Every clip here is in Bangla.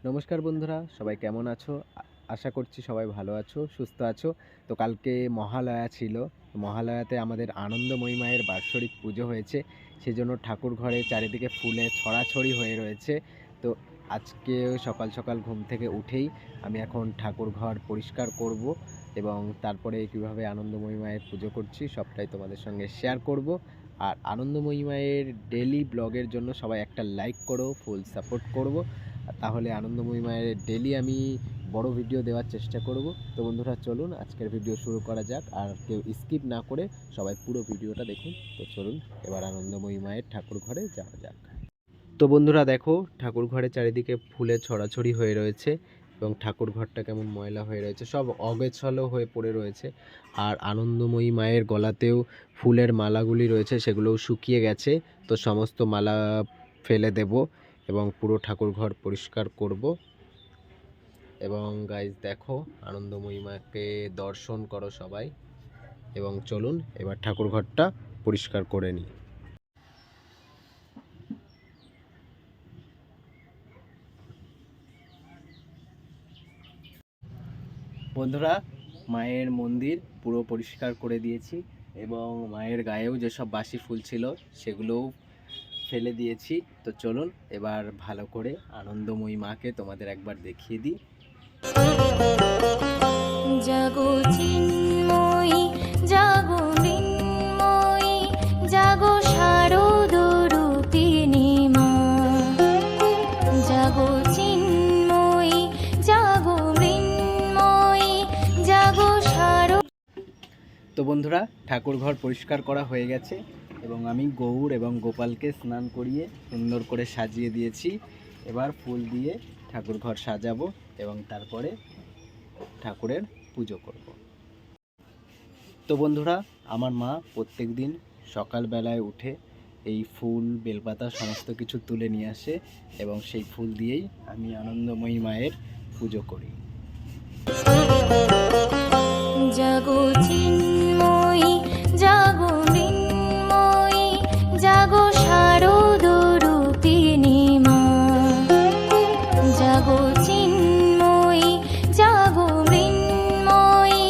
নমস্কার বন্ধুরা, সবাই কেমন আছো? আশা করছি সবাই ভালো আছো, সুস্থ আছো। তো কালকে মহালয়া ছিল। মহালয়াতে আমাদের আনন্দময়ী মায়ের বাৎসরিক পুজো হয়েছে। সেজন্য ঠাকুর ঘরে চারিদিকে ফুলে ছড়াছড়ি হয়ে রয়েছে। তো আজকে সকাল সকাল ঘুম থেকে উঠেই আমি এখন ঠাকুর ঘর পরিষ্কার করব এবং তারপরে কীভাবে আনন্দময়ী মায়ের পুজো করছি সবটাই তোমাদের সঙ্গে শেয়ার করব। আর আনন্দময়ী মায়ের ডেলি ব্লগের জন্য সবাই একটা লাইক করো, ফুল সাপোর্ট করব। তাহলে আনন্দময়ী মায়ের ডেলি আমি বড় ভিডিও দেওয়ার চেষ্টা করব। তো বন্ধুরা চলুন আজকের ভিডিও শুরু করা যাক, আর কেউ স্কিপ না করে সবাই পুরো ভিডিওটা দেখুন। তো চলুন এবার আনন্দময়ী মায়ের ঠাকুর ঘরে যাওয়া যাক। তো বন্ধুরা দেখো, ঠাকুর ঘরে চারিদিকে ফুলের ছড়াছড়ি হয়ে রয়েছে এবং ঠাকুর ঘরটা কেমন ময়লা হয়ে রয়েছে, সব অগোছালো হয়ে পড়ে রয়েছে। আর আনন্দময়ী মায়ের গলাতেও ফুলের মালাগুলি রয়েছে, সেগুলোও শুকিয়ে গেছে। তো সমস্ত মালা ফেলে দেব এবং পুরো ঠাকুর ঘর পরিষ্কার করব। এবং গাইজ দেখো, আনন্দময়ী মাকে দর্শন করো সবাই এবং চলুন এবার ঠাকুর ঘরটা পরিষ্কার করে নিই। বন্ধুরা, মায়ের মন্দির পুরো পরিষ্কার করে দিয়েছি এবং মায়ের গায়েও যেসব বাসি ফুল ছিল সেগুলোও ফেলে দিয়েছি। তো চলুন এবার ভালো করে আনন্দময়ী মাকে তোমাদের একবার দেখিয়ে দিই। জাগো চিন্ময়ী, জাগো মৃন্ময়ী, জাগো শারদরূপিণী মা। জাগো চিন্ময়ী, জাগো মৃন্ময়ী, জাগো শারদ। তো বন্ধুরা, ঠাকুর ঘর পরিষ্কার করা হয়ে গেছে এবং আমি গৌর এবং গোপালকে স্নান করিয়ে সুন্দর করে সাজিয়ে দিয়েছি। এবার ফুল দিয়ে ঠাকুর ঘর সাজাবো এবং তারপরে ঠাকুরের পুজো করব। তো বন্ধুরা, আমার মা প্রত্যেক দিন সকালবেলায় উঠে এই ফুল বেলপাতা সমস্ত কিছু তুলে নিয়ে আসে এবং সেই ফুল দিয়েই আমি আনন্দময়ী মায়ের পুজো করি। জাগো চিন্ময়ী, জাগো মৃন্ময়ী, জাগো শারদরূপিণী মা। জাগো চিন্ময়ী, জাগো মৃন্ময়ী,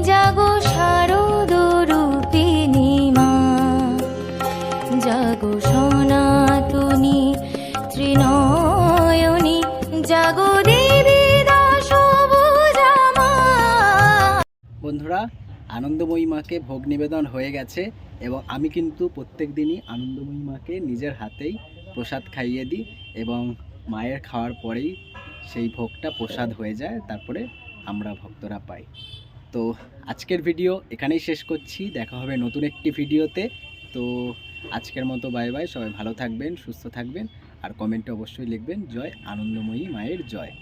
জাগো শারদরূপিণী মা। জাগো সনাতনী ত্রিনয়নী, জাগো দেবী দশভুজা মা। বন্ধুরা, আনন্দময়ী মাকে ভোগ নিবেদন হয়ে গেছে এবং আমি কিন্তু প্রত্যেক দিনই আনন্দময়ী মাকে নিজের হাতেই প্রসাদ খাইয়ে দিই এবং মায়ের খাওয়ার পরেই সেই ভোগটা প্রসাদ হয়ে যায়, তারপরে আমরা ভক্তরা পাই। তো আজকের ভিডিও এখানেই শেষ করছি, দেখা হবে নতুন একটি ভিডিওতে। তো আজকের মতো বাই বাই, সবাই ভালো থাকবেন, সুস্থ থাকবেন আর কমেন্টে অবশ্যই লিখবেন জয় আনন্দময়ী মায়ের জয়।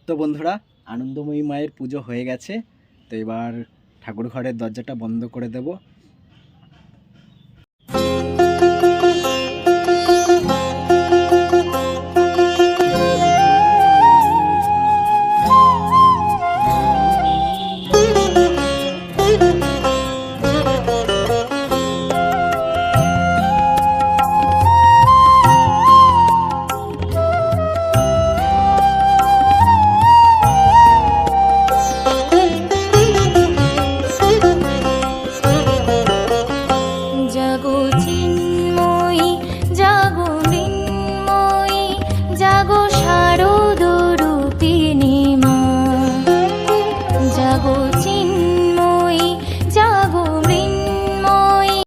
তো বন্ধুরা, আনন্দময়ী মায়ের পুজো হয়ে গেছে। তো এবার ঠাকুর ঘরের দরজাটা বন্ধ করে দেব